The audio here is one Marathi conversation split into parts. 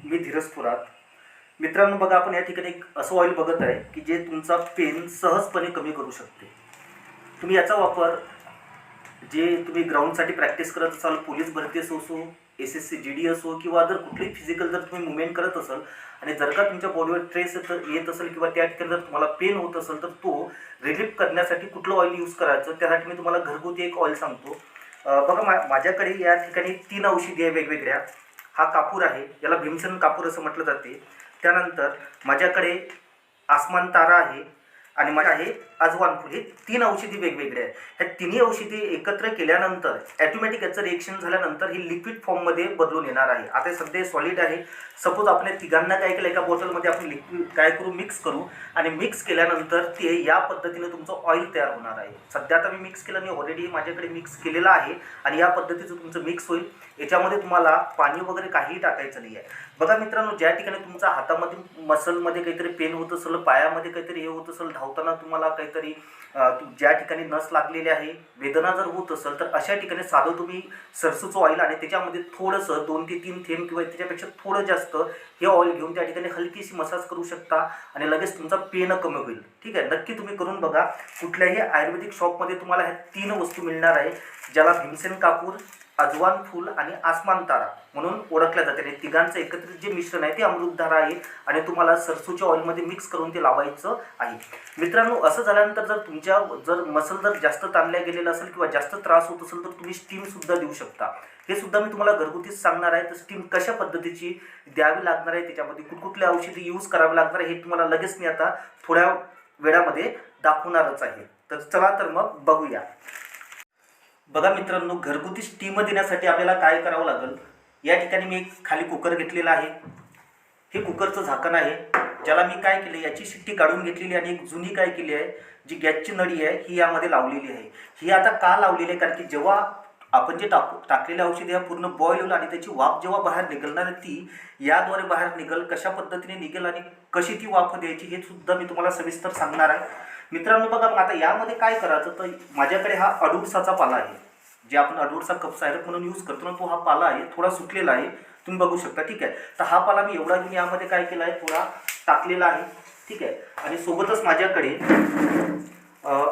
मी धीरज थोरात. मित्रांनो बघा, आपण या ठिकाणी एक असं ऑइल बघत आहे की जे तुमचा पेन सहजपणे कमी करू शकते. तुम्ही याचा वापर जे तुम्ही ग्राउंडसाठी प्रॅक्टिस करत असाल, पोलीस भरती असो, SSC GD असो किंवा अदर कुठलीही फिजिकल जर तुम्ही मुवमेंट करत असाल आणि जर का तुमच्या बॉडीवर ट्रेस येत असेल किंवा त्या ठिकाणी जर तुम्हाला पेन होत असेल तर तो रिलीफ करण्यासाठी कुठलं ऑइल यूज करायचं त्यासाठी मी तुम्हाला घरगुती एक ऑइल सांगतो. बघा, माझ्याकडे या ठिकाणी 3 औषधी आहे वेगवेगळ्या. हा कापूर आहे, याला भीमसेन कापूर असं म्हटलं जाते. त्यानंतर माझ्याकडे आसमान तारा आहे आणि माझ्या आहे अजवान फूल. हे 3 औषधी वेगवेगळे आहेत. ह्या तिन्ही औषधी एकत्र केल्यानंतर ॲटोमॅटिक याचं रिएक्शन झाल्यानंतर ही लिक्विड फॉर्ममध्ये बदलून येणार आहे. आता सध्या सॉलिड आहे. सपोज आपण तिघांना काय केलं, एका बॉटलमध्ये आपण लिक्विड काय करू, मिक्स करू आणि मिक्स केल्यानंतर ते या पद्धतीने तुमचं ऑइल तयार होणार आहे. सध्या आता मी मिक्स केलं नाही, ऑलरेडी माझ्याकडे मिक्स केलेलं आहे आणि या पद्धतीचं तुमचं मिक्स होईल. याच्यामध्ये तुम्हाला पाणी वगैरे काहीही टाकायचं नाही आहे. बघा मित्रांनो, ज्या ठिकाणी तुमच्या हातामध्ये मसलमध्ये काहीतरी पेन होत असेल, पायामध्ये काहीतरी हे होत असेल, धावताना तुम्हाला काहीतरी ज्या ठिकाणी नस लागलेली आहे वेदना जर होत असेल तर अशा ठिकाणी साधं तुम्ही सरसूचं ऑइल आणि त्याच्यामध्ये थोडंसं 2 ते 3 थेंब किंवा त्याच्यापेक्षा थोडं जास्त हे ऑइल घेऊन त्या ठिकाणी हलकीशी मसाज करू शकता आणि लगेच तुमचा पेन कमी होईल. ठीक आहे, नक्की तुम्ही करून बघा. कुठल्याही आयुर्वेदिक शॉपमध्ये तुम्हाला ह्या 3 वस्तू मिळणार आहे, ज्याला भीमसेन कापूर, अजवान फूल आणि आसमान तारा म्हणून ओळखल्या जाते. आणि तिघांचं एकत्रित जे मिश्रण आहे ते अमृतधारा आहे आणि तुम्हाला सरसूच्या ऑइलमध्ये मिक्स करून ते लावायचं आहे. मित्रांनो, असं झाल्यानंतर जर मसल जर जास्त ताणल्या गेलेलं असेल किंवा जास्त त्रास होत असेल तर तुम्ही स्टीमसुद्धा देऊ शकता. हे सुद्धा मी तुम्हाला घरगुतीच सांगणार आहे. तर स्टीम कशा पद्धतीची द्यावी लागणार आहे, त्याच्यामध्ये कुठकुठल्या औषधी यूज करावी लागणार आहे हे तुम्हाला लगेच मी आता थोड्या वेळामध्ये दाखवणारच आहे. तर चला तर मग बघूया. बघा मित्रांनो, घरगुती स्टीम देण्यासाठी आपल्याला काय करावं लागेल. या ठिकाणी मी एक खाली कुकर घेतलेला आहे. हे कुकरचं झाकण आहे, ज्याला मी काय केलं, याची शिट्टी काढून घेतलेली आणि एक जुनी काय केली आहे, जी गॅसची नळी आहे ही यामध्ये लावलेली आहे. ही आता का लावलेली आहे, कारण की जेव्हा आपण जे टाकलेल्या औषधी ह्या पूर्ण बॉईल होईल आणि त्याची वाफ जेव्हा बाहेर निघणार आहे ती याद्वारे बाहेर निघेल. कशा पद्धतीने निघेल आणि कशी ती वाफ द्यायची हे सुद्धा मी तुम्हाला सविस्तर सांगणार आहे. मित्रांनो बघा, आता यामध्ये काय करायचं, तर माझ्याकडे हा अडुळसाचा पाला आहे, जे आपण अडुळसा कफ सायरप म्हणून यूज करतो ना, तो हा पाला आहे. थोडा सुकलेला आहे, तुम्ही बघू शकता. ठीक आहे, तर हा पाला मी एवढा घेऊन यामध्ये काय केला आहे, थोडा टाकलेला आहे. ठीक आहे, आणि सोबतच माझ्याकडे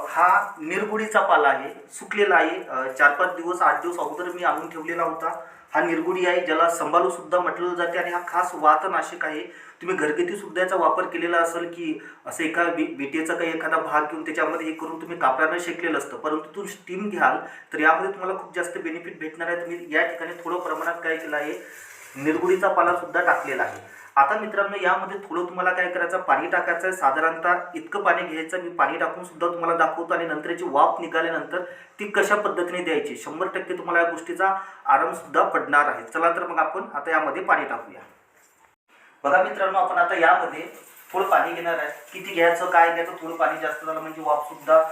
हा निरगुडीचा पाला आहे, सुकलेला आहे. 4-5 दिवस 8 दिवस अगोदर मी आणून ठेवलेला होता. हा निरगुडी आहे, ज्याला संबालू सुद्धा म्हटलं जाते आणि हा खास वातनाशक आहे. तुम्ही घरगुती सुद्धा याचा वापर केलेला असेल की असं एका बिटेचा काही एखादा भाग घेऊन त्याच्यामध्ये हे करून तुम्ही कापडानं शेकलेलं असतं, परंतु तुम्ही स्टीम घ्याल तर यामध्ये तुम्हाला खूप जास्त बेनिफिट भेटणार आहे. तुम्ही या ठिकाणी थोडं प्रमाणात काय केलं आहे, निरगुडीचा पाला सुद्धा टाकलेला आहे. आता मित्रांनो, यामध्ये थोडं तुम्हाला काय करायचं, पाणी टाकायचं आहे. साधारणतः इतकं पाणी घ्यायचं. मी पाणी टाकून सुद्धा तुम्हाला दाखवतो आणि नंतर याची वाफ निघाल्यानंतर ती कशा पद्धतीने द्यायची 100% तुम्हाला या गोष्टीचा आरामसुद्धा पडणार आहे. चला तर मग आपण आता यामध्ये पाणी टाकूया. बघा मित्रांनो, आपण आता यामध्ये थोडं पाणी घेणार आहे. किती घ्यायचं, काय घ्यायचं, थोडं पाणी जास्त झालं म्हणजे वाफसुद्धा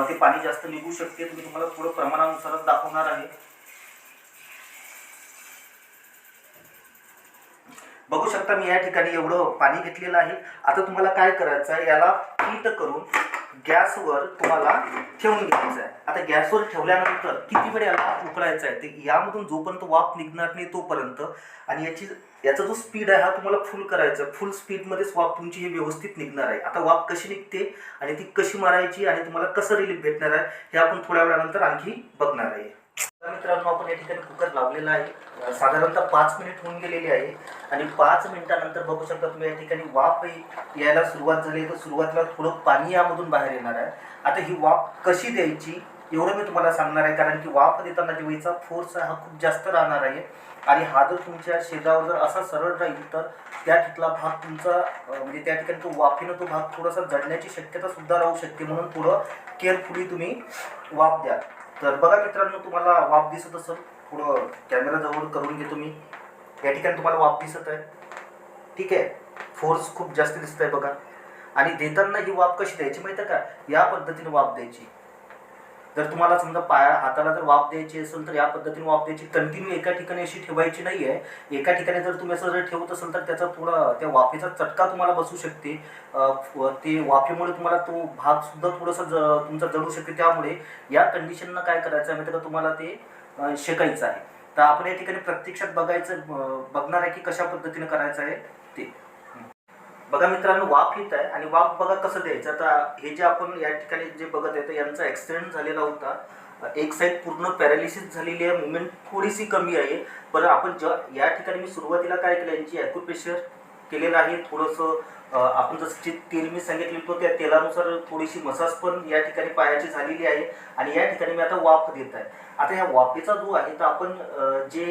ते पाणी जास्त निघू शकते. मी तुम्हाला थोडं प्रमाणानुसारच दाखवणार आहे. बघू शकता मी या ठिकाणी एवढं पाणी घेतलेलं आहे. आता तुम्हाला काय करायचं आहे, याला हीट करून गॅसवर तुम्हाला ठेवून घ्यायचं आहे. आता गॅसवर ठेवल्यानंतर किती वेळ याला उकळायचं आहे, ते यामधून जोपर्यंत वाफ निघणार नाही तोपर्यंत. आणि याचा जो स्पीड आहे हा तुम्हाला फुल करायचा. फुल स्पीडमध्येच वाफ तुमची ही व्यवस्थित निघणार आहे. आता वाफ कशी निघते आणि ती कशी मारायची आणि तुम्हाला कसं रिलीफ भेटणार आहे हे आपण थोड्या वेळानंतर आणखी बघणार आहे. मित्रांनो, आपण या ठिकाणी कुकर लावलेला आहे. साधारणतः 5 मिनिट होऊन गेलेली आहे आणि 5 मिनिटानंतर बघू शकता तुम्ही या ठिकाणी वाफ यायला सुरुवात झाली. तर सुरुवातीला थोडं पाणी यामधून बाहेर येणार आहे. आता ही वाफ कशी द्यायची एवढं मी तुम्हाला सांगणार आहे, कारण की वाफ देताना जेव्हाचा फोर्स हा खूप जास्त राहणार आहे आणि हा जर तुमच्या शरीरावर जर असा सरळ राहील तर त्या तिथला भाग तुमचा म्हणजे त्या ठिकाणी तो वाफेनं तो भाग थोडासा जळण्याची शक्यता सुद्धा राहू शकते. म्हणून थोडं केअरफुली तुम्ही वाफ द्या. तर बघा मित्रांनो, तुम्हाला वाफ दिसत असेल, थोडं कॅमेरा जवळ करून घेतो मी. या ठिकाणी तुम्हाला वाफ दिसत आहे. ठीक आहे, फोर्स खूप जास्त दिसत आहे बघा. आणि देताना ही वाफ कशी द्यायची माहिती आहे का, या पद्धतीने वाफ द्यायची. जर तुम्हाला समजा हाताला जर वाफ द्यायची असेल तर या पद्धतीने वाफ द्यायची. कंटिन्यू एका ठिकाणी अशी ठेवायची नाही आहे. एका ठिकाणी जर तुम्ही असं जर ठेवत असेल तर त्याचा थोडा त्या वाफेचा चटका तुम्हाला बसू शकते. ते वाफेमुळे तुम्हाला तो भाग सुद्धा थोडासा तुमचा जळू शकते. त्यामुळे या कंडिशननं काय करायचं आहे माहिती का, तुम्हाला ते शेकायचं आहे. तर आपण या ठिकाणी प्रत्यक्षात बघणार आहे की कशा पद्धतीने करायचं आहे ते. बघा मित्रांनो, वाफ येत आहे आणि वाफ बघा कसं द्यायचं. आता हे जे आपण या ठिकाणी जे बघत आहे तर यांचा ॲक्सिडेंट झालेला होता. एक साईड पूर्ण पॅरालिसिस झालेली आहे, मुवमेंट थोडीशी कमी आहे. पण आपण या ठिकाणी मी सुरुवातीला काय केलं, यांची ॲक्युप्रेशर केलेलं आहे. थोडंसं आपण जसं जे तेल मी सांगितलं होतं त्या तेलानुसार थोडीशी मसाज पण या ठिकाणी पायाची झालेली आहे. आणि या ठिकाणी मी आता वाफ देत आहे. आता ह्या वाफेचा जो आहे तर आपण जे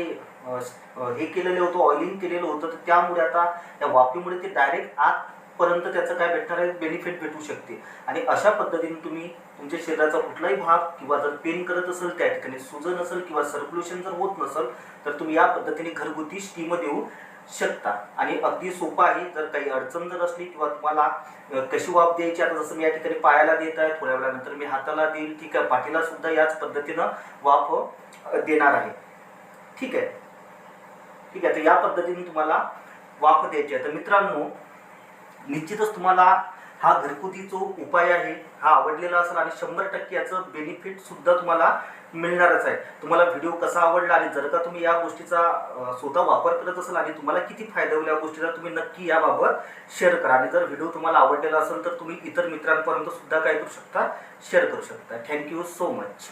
हे केलेलं होतं, ऑइलिंग केलेलं होतं, तर त्यामुळे आता या वाफेमुळे ते डायरेक्ट आतपर्यंत त्याचं काय भेटणार आहे, बेनिफिट भेटू शकते. आणि अशा पद्धतीने तुम्ही तुमच्या शरीराचा कुठलाही भाग किंवा जर पेन करत असेल, त्या ठिकाणी सुजन असेल किंवा सर्क्युलेशन जर होत नसेल, तर तुम्ही या पद्धतीने घरगुती स्टीम देऊ शकता. आणि अगदी सोपं आहे. जर काही अडचण जर असली किंवा तुम्हाला कशी वाफ द्यायची, आता जसं मी या ठिकाणी पायाला देत आहे, थोड्या वेळानंतर मी हाताला देईल, ठीक आहे, पाठीला सुद्धा याच पद्धतीनं वाफ देणार आहे. ठीक आहे, ठीक आहे. तर या पद्धतीने तुम्हाला वाफ द्यायची आहे. तर मित्रांनो, निश्चितच तुम्हाला हा घरगुती जो उपाय आहे हा आवडलेला असेल आणि 100% याचं बेनिफिट सुद्धा तुम्हाला मिळणारच आहे. तुम्हाला व्हिडिओ कसा आवडला आणि जर का तुम्ही या गोष्टीचा स्वतः वापर करत असाल आणि तुम्हाला किती फायदा होईल या गोष्टीचा, तुम्ही नक्की याबाबत शेअर करा. आणि जर व्हिडिओ तुम्हाला आवडलेला असेल तर तुम्ही इतर मित्रांपर्यंत सुद्धा काय करू शकता, शेअर करू शकता. Thank you so much.